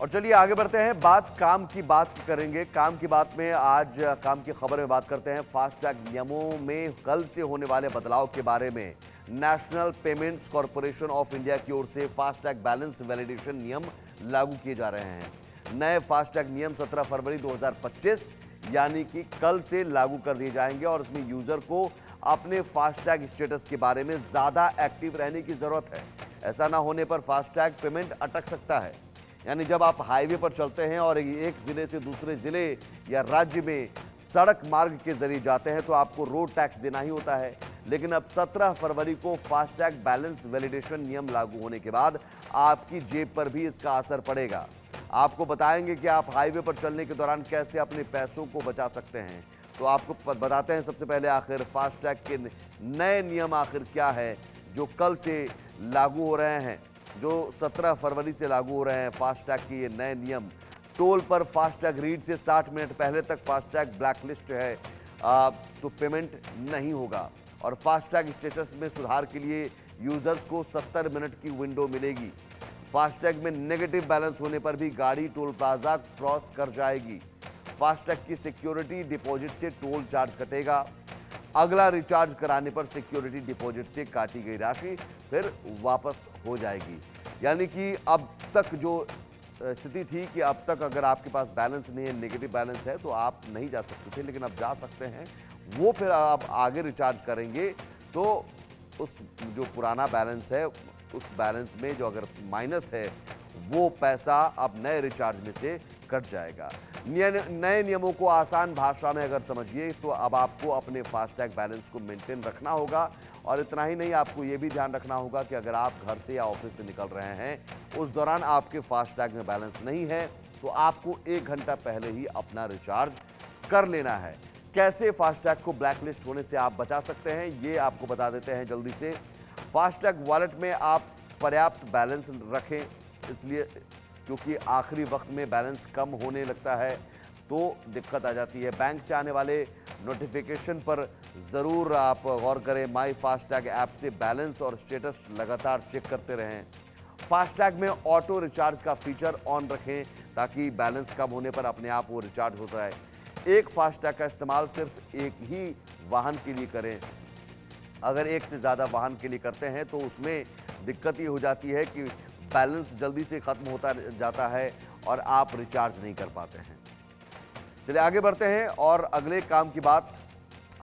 और चलिए आगे बढ़ते हैं, काम की बात करेंगे। काम की बात में आज काम की खबर में बात करते हैं फास्टैग नियमों में कल से होने वाले बदलाव के बारे में। National payments corporation of India की ओर से फास्टैग बैलेंस वैलिडेशन नियम लागू किए जा रहे हैं। नए फास्टैग नियम 17 फरवरी 2025 यानी कि कल से लागू कर दिए जाएंगे और इसमें यूजर को अपने फास्टैग स्टेटस के बारे में ज्यादा एक्टिव रहने की जरूरत है। ऐसा ना होने पर फास्टैग पेमेंट अटक सकता है। यानी जब आप हाईवे पर चलते हैं और एक जिले से दूसरे जिले या राज्य में सड़क मार्ग के जरिए जाते हैं तो आपको रोड टैक्स देना ही होता है। लेकिन अब 17 फरवरी को फास्टैग बैलेंस वैलिडेशन नियम लागू होने के बाद आपकी जेब पर भी इसका असर पड़ेगा। आपको बताएंगे कि आप हाईवे पर चलने के दौरान कैसे अपने पैसों को बचा सकते हैं। तो आपको बताते हैं सबसे पहले आखिर फास्टैग के नए नियम आखिर क्या है जो कल से लागू हो रहे हैं, जो 17 फरवरी से लागू हो रहे हैं। फास्टैग के ये नए नियम, टोल पर फास्टैग रीड से 60 मिनट पहले तक फास्टैग ब्लैकलिस्ट है तो पेमेंट नहीं होगा। और फास्टैग स्टेटस में सुधार के लिए यूजर्स को 70 मिनट की विंडो मिलेगी। फास्टैग में नेगेटिव बैलेंस होने पर भी गाड़ी टोल प्लाजा क्रॉस कर जाएगी। फास्टैग की सिक्योरिटी डिपॉजिट से टोल चार्ज कटेगा। अगला रिचार्ज कराने पर सिक्योरिटी डिपॉजिट से काटी गई राशि फिर वापस हो जाएगी। यानी कि अब तक जो स्थिति थी कि अब तक अगर आपके पास बैलेंस नहीं है, नेगेटिव बैलेंस है, तो आप नहीं जा सकते थे, लेकिन अब जा सकते हैं। वो फिर आप आगे रिचार्ज करेंगे तो उस जो पुराना बैलेंस है उस बैलेंस में जो अगर माइनस है वो पैसा अब नए रिचार्ज में से कट जाएगा। नए नियमों को आसान भाषा में अगर समझिए तो अब आपको अपने फास्टैग बैलेंस को मेंटेन रखना होगा। और इतना ही नहीं, आपको ये भी ध्यान रखना होगा कि अगर आप घर से या ऑफिस से निकल रहे हैं उस दौरान आपके फास्टैग में बैलेंस नहीं है तो आपको 1 घंटा पहले ही अपना रिचार्ज कर लेना है। कैसे फास्टैग को ब्लैकलिस्ट होने से आप बचा सकते हैं ये आपको बता देते हैं जल्दी से। फास्टैग वॉलेट में आप पर्याप्त बैलेंस रखें, इसलिए क्योंकि आखिरी वक्त में बैलेंस कम होने लगता है तो दिक्कत आ जाती है। बैंक से आने वाले नोटिफिकेशन पर ज़रूर आप गौर करें। माई फास्टैग ऐप से बैलेंस और स्टेटस लगातार चेक करते रहें। फास्टैग में ऑटो रिचार्ज का फीचर ऑन रखें ताकि बैलेंस कम होने पर अपने आप वो रिचार्ज हो जाए। एक फास्टैग का इस्तेमाल सिर्फ एक ही वाहन के लिए करें। अगर एक से ज़्यादा वाहन के लिए करते हैं तो उसमें दिक्कत ये हो जाती है कि बैलेंस जल्दी से ख़त्म होता जाता है और आप रिचार्ज नहीं कर पाते हैं। चलिए आगे बढ़ते हैं और अगले काम की बात